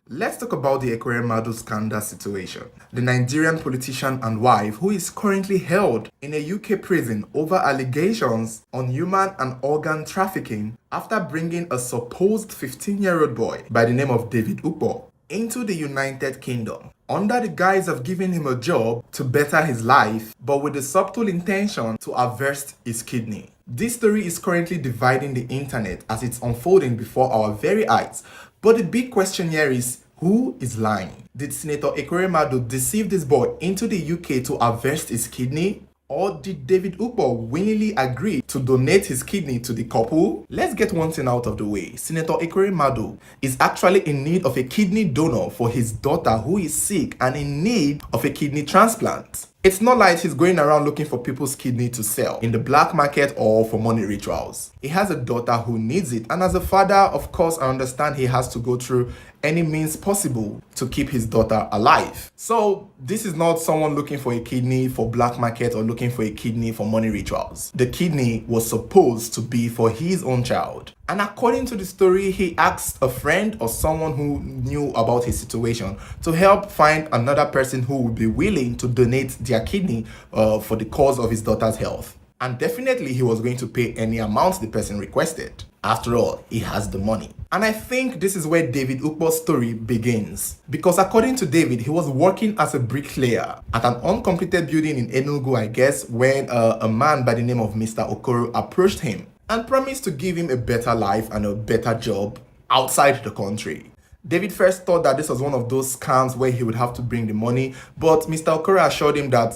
Let's talk about the Ekweremadu scandal situation. The Nigerian politician and wife who is currently held in a UK prison over allegations on human and organ trafficking after bringing a supposed 15-year-old boy by the name of David Ukpo into the United Kingdom under the guise of giving him a job to better his life, but with the subtle intention to harvest his kidney. This story is currently dividing the internet as it's unfolding before our very eyes. But the big question here is, who is lying? Did Senator Ekweremadu deceive this boy into the UK to harvest his kidney? Or did David Ukpo willingly agree to donate his kidney to the couple? Let's get one thing out of the way. Senator Ekweremadu is actually in need of a kidney donor for his daughter who is sick and in need of a kidney transplant. It's not like he's going around looking for people's kidney to sell in the black market or for money rituals. He has a daughter who needs it, and as a father, of course, I understand he has to go through any means possible to keep his daughter alive. So this is not someone looking for a kidney for black market or looking for a kidney for money rituals. The kidney was supposed to be for his own child. And according to the story, he asked a friend or someone who knew about his situation to help find another person who would be willing to donate their kidney for the cause of his daughter's health. And definitely he was going to pay any amount the person requested. After all, he has the money. And I think this is where David Ukpo's story begins. Because according to David, he was working as a bricklayer at an uncompleted building in Enugu, I guess, when a man by the name of Mr. Okoro approached him and promised to give him a better life and a better job outside the country. David first thought that this was one of those scams where he would have to bring the money, but Mr. Okoro assured him that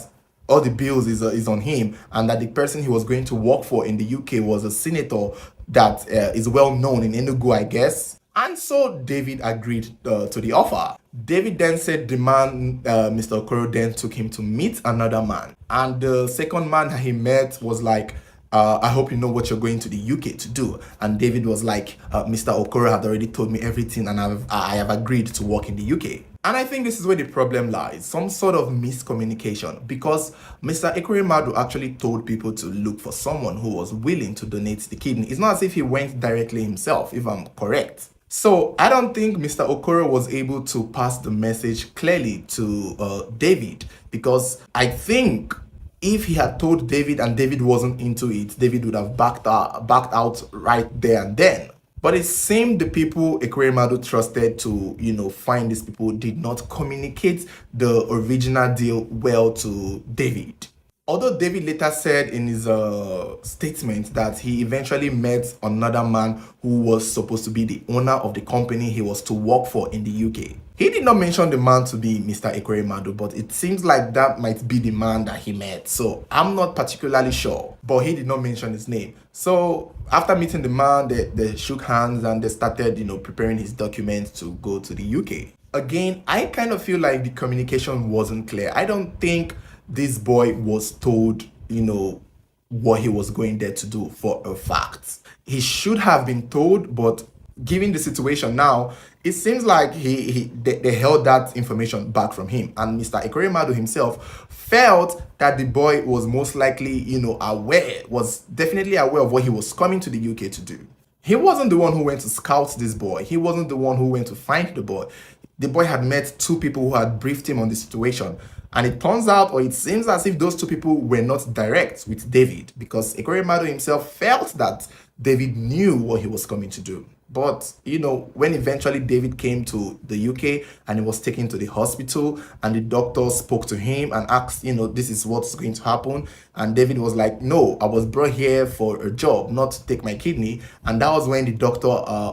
all the bills is on him and that the person he was going to work for in the UK was a senator that is well known in Enugu, I guess. And so David agreed to the offer. David then said the man, Mr. Okoro, then took him to meet another man. And the second man that he met was like, I hope you know what you're going to the UK to do. And David was like, Mr. Okoro had already told me everything and I have agreed to work in the UK. And I think this is where the problem lies, some sort of miscommunication, because Mr. Ekweremadu actually told people to look for someone who was willing to donate the kidney. It's not as if he went directly himself, if I'm correct. So I don't think Mr. Okoro was able to pass the message clearly to David, because I think if he had told David and David wasn't into it, David would have backed out right there and then. But it seemed the people Ekweremadu trusted to, find these people did not communicate the original deal well to David. Although David later said in his statement that he eventually met another man who was supposed to be the owner of the company he was to work for in the UK. He did not mention the man to be Mr. Ekweremadu, but it seems like that might be the man that he met. So I'm not particularly sure, but he did not mention his name. So after meeting the man, they shook hands and they started, preparing his documents to go to the UK. Again, I kind of feel like the communication wasn't clear. I don't think this boy was told, what he was going there to do for a fact. He should have been told, but given the situation now, it seems like they held that information back from him. And Mr. Ekweremadu himself felt that the boy was most likely, was definitely aware of what he was coming to the UK to do. He wasn't the one who went to scout this boy. He wasn't the one who went to find the boy. The boy had met two people who had briefed him on the situation. And it turns out, or it seems as if those two people were not direct with David, because Ekweremadu himself felt that David knew what he was coming to do. But, when eventually David came to the UK and he was taken to the hospital and the doctor spoke to him and asked, this is what's going to happen. And David was like, no, I was brought here for a job, not to take my kidney. And that was when the doctor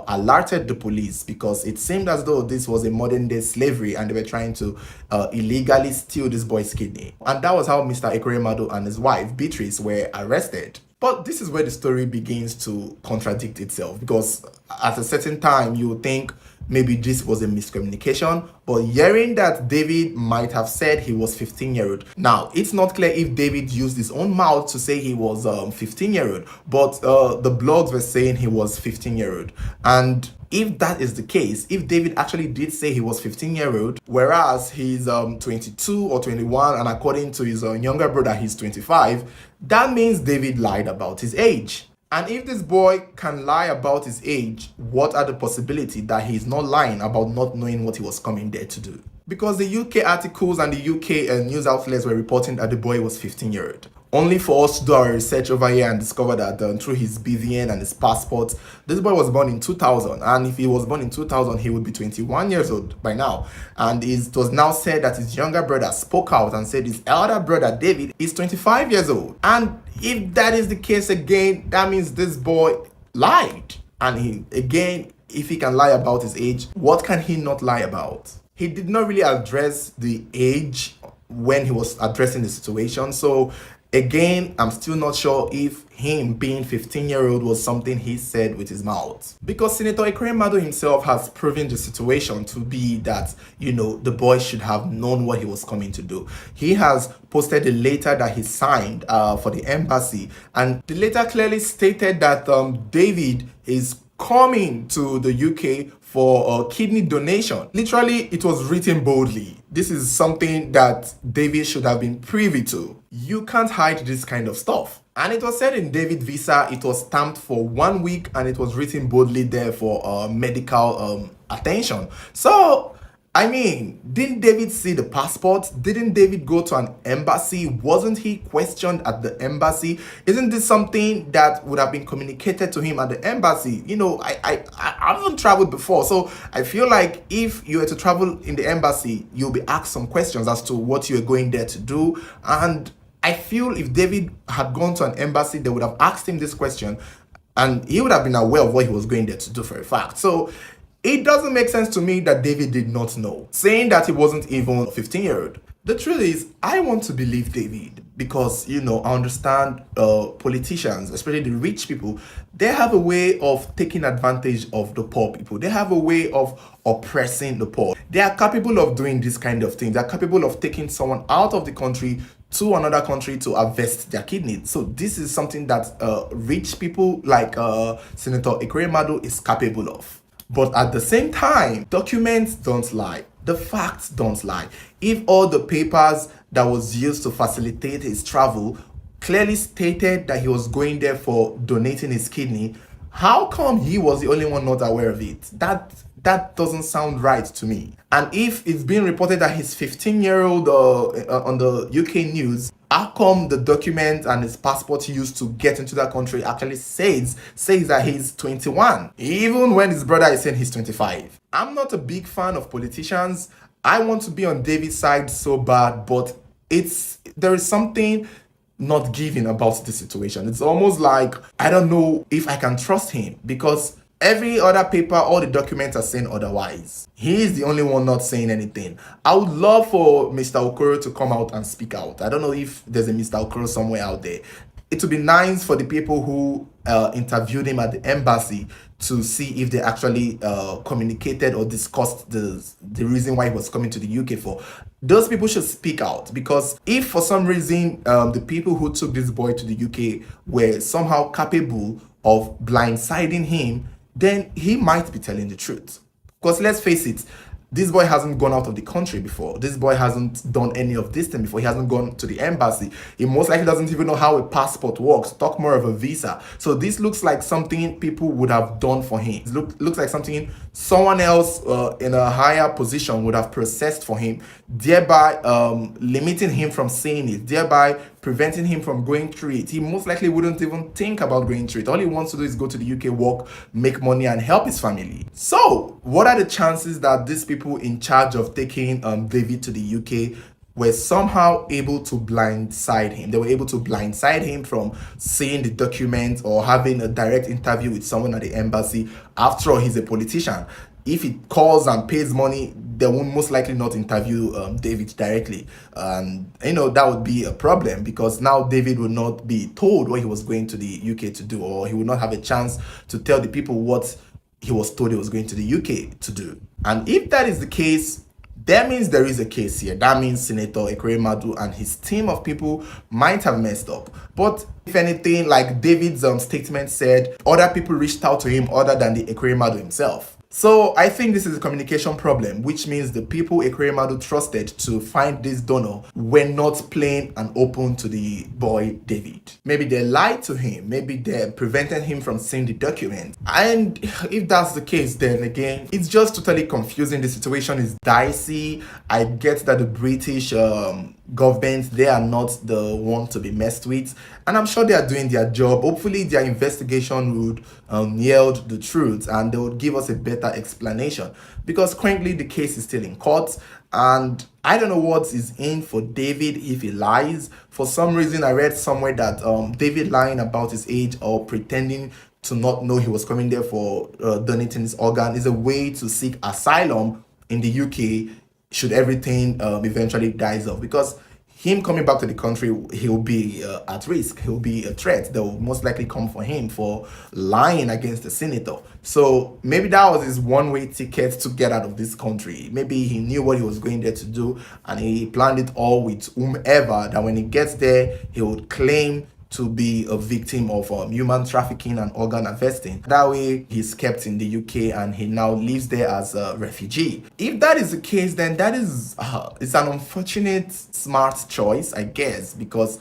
alerted the police, because it seemed as though this was a modern day slavery and they were trying to illegally steal this boy's kidney. And that was how Mr. Ekweremadu and his wife, Beatrice, were arrested. But this is where the story begins to contradict itself, because at a certain time you would think maybe this was a miscommunication, but hearing that David might have said he was 15-year-old. Now, it's not clear if David used his own mouth to say he was 15-year-old, but the blogs were saying he was 15-year-old. And if that is the case, if David actually did say he was 15-year-old, whereas he's 22 or 21, and according to his younger brother, he's 25, that means David lied about his age. And if this boy can lie about his age, what are the possibilities that he's not lying about not knowing what he was coming there to do? Because the UK articles and the UK news outlets were reporting that the boy was 15-year old. Only for us to do our research over here and discover that through his BVN and his passport, this boy was born in 2000. And if he was born in 2000, he would be 21 years old by now. And it was now said that his younger brother spoke out and said his elder brother, David, is 25 years old. And if that is the case again, that means this boy lied. And if he can lie about his age, what can he not lie about? He did not really address the age when he was addressing the situation. So again, I'm still not sure if him being 15-year-old was something he said with his mouth. Because Senator Ekweremadu himself has proven the situation to be that, the boy should have known what he was coming to do. He has posted a letter that he signed for the embassy, and the letter clearly stated that David is coming to the UK for a kidney donation. Literally, it was written boldly. This is something that David should have been privy to. You can't hide this kind of stuff. And it was said in David visa, it was stamped for 1 week and it was written boldly there for medical attention. So, didn't David see the passport? Didn't David go to an embassy? Wasn't he questioned at the embassy? Isn't this something that would have been communicated to him at the embassy? I haven't traveled before, so I feel like if you were to travel in the embassy, you'll be asked some questions as to what you're going there to do. And I feel if David had gone to an embassy, they would have asked him this question, and he would have been aware of what he was going there to do for a fact. So it doesn't make sense to me that David did not know, saying that he wasn't even a 15-year-old. The truth is, I want to believe David because, I understand politicians, especially the rich people, they have a way of taking advantage of the poor people. They have a way of oppressing the poor. They are capable of doing this kind of thing. They are capable of taking someone out of the country to another country to harvest their kidneys. So this is something that rich people like Senator Ekweremadu is capable of. But at the same time, documents don't lie. The facts don't lie. If all the papers that was used to facilitate his travel clearly stated that he was going there for donating his kidney, how come he was the only one not aware of it? That doesn't sound right to me. And if it's being reported that he's 15-year-old on the UK news, how come the document and his passport used to get into that country actually says that he's 21, even when his brother is saying he's 25? I'm not a big fan of politicians. I want to be on David's side so bad, but there is something not giving about the situation. It's almost like I don't know if I can trust him because every other paper, all the documents are saying otherwise. He is the only one not saying anything. I would love for Mr. Okoro to come out and speak out. I don't know if there's a Mr. Okoro somewhere out there. It would be nice for the people who interviewed him at the embassy to see if they actually communicated or discussed the reason why he was coming to the UK for. Those people should speak out, because if for some reason the people who took this boy to the UK were somehow capable of blindsiding him, then he might be telling the truth. Because let's face it, this boy hasn't gone out of the country before. This boy hasn't done any of this thing before. He hasn't gone to the embassy. He most likely doesn't even know how a passport works, talk more of a visa. So this looks like something people would have done for him. It looks like something someone else in a higher position would have processed for him, thereby limiting him from saying it, thereby preventing him from going through it. He most likely wouldn't even think about going through it. All he wants to do is go to the UK, work, make money, and help his family. So what are the chances that these people in charge of taking David to the UK were somehow able to blindside him? They were able to blindside him from seeing the document or having a direct interview with someone at the embassy. After all, he's a politician. If he calls and pays money, they won't most likely not interview David directly. And, that would be a problem, because now David would not be told what he was going to the UK to do, or he would not have a chance to tell the people what he was told he was going to the UK to do. And if that is the case, that means there is a case here. That means Senator Ekweremadu and his team of people might have messed up. But if anything, like David's statement said, other people reached out to him other than the Ekweremadu himself. So I think this is a communication problem, which means the people Ekweremadu trusted to find this donor were not plain and open to the boy David. Maybe they lied to him, maybe they prevented him from seeing the document. And if that's the case, then again, it's just totally confusing. The situation is dicey. I get that the British government, they are not the one to be messed with, and I'm sure they are doing their job. Hopefully their investigation would yield the truth and they would give us a better explanation, because currently the case is still in court and I don't know what is in for David if he lies. For some reason I read somewhere that David lying about his age or pretending to not know he was coming there for donating his organ is a way to seek asylum in the UK should everything eventually dies off, because him coming back to the country, he'll be at risk. He'll be a threat. They'll most likely come for him for lying against the senator. So maybe that was his one-way ticket to get out of this country. Maybe he knew what he was going there to do and he planned it all with whomever, that when he gets there, he would claim to be a victim of human trafficking and organ harvesting. That way he's kept in the UK and he now lives there as a refugee. If that is the case, then that is it's an unfortunate smart choice, I guess, because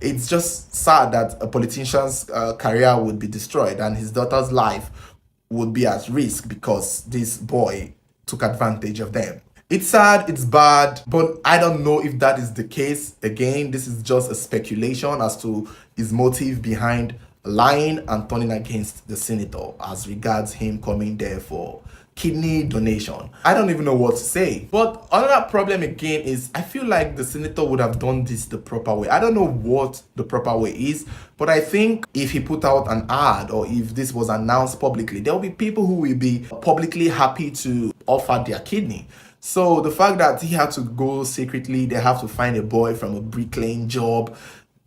it's just sad that a politician's career would be destroyed and his daughter's life would be at risk because this boy took advantage of them. It's sad, it's bad, but I don't know if that is the case. Again, this is just a speculation as to his motive behind lying and turning against the senator as regards him coming there for kidney donation. I don't even know what to say. But another problem again is I feel like the senator would have done this the proper way. I don't know what the proper way is, but I think if he put out an ad or if this was announced publicly, there will be people who will be publicly happy to offer their kidney. So the fact that he had to go secretly, they have to find a boy from a bricklaying job,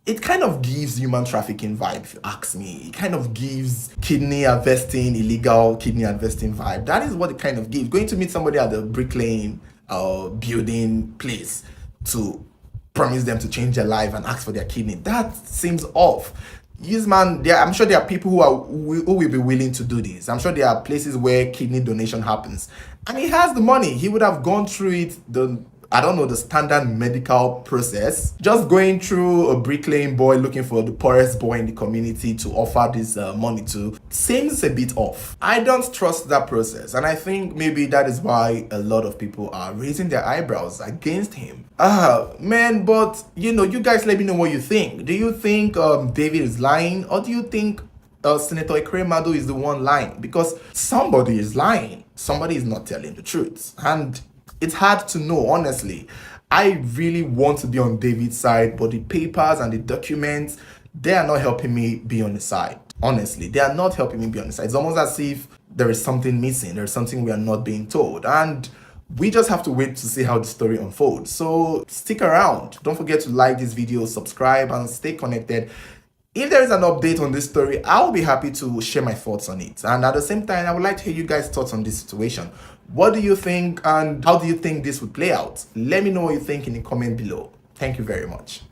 it kind of gives human trafficking vibe, if you ask me. It kind of gives kidney harvesting, illegal kidney harvesting vibe. That is what it kind of gives. Going to meet somebody at the bricklaying building place to promise them to change their life and ask for their kidney, that seems off. Yes, man, I'm sure there are people who will be willing to do this. I'm sure there are places where kidney donation happens. And he has the money. He would have gone through it, the standard medical process. Just going through a bricklaying boy looking for the poorest boy in the community to offer this money to seems a bit off. I don't trust that process. And I think maybe that is why a lot of people are raising their eyebrows against him. Man, but you guys let me know what you think. Do you think David is lying, or do you think Senator Ekweremadu is the one lying? Because somebody is lying. Somebody is not telling the truth. And it's hard to know, honestly. I really want to be on David's side, but the papers and the documents, they are not helping me be on the side. Honestly, they are not helping me be on the side. It's almost as if there is something missing. There's something we are not being told. And we just have to wait to see how the story unfolds. So stick around. Don't forget to like this video, subscribe, and stay connected. If there is an update on this story, I'll be happy to share my thoughts on it. And at the same time, I would like to hear you guys' thoughts on this situation. What do you think and how do you think this would play out? Let me know what you think in the comment below. Thank you very much.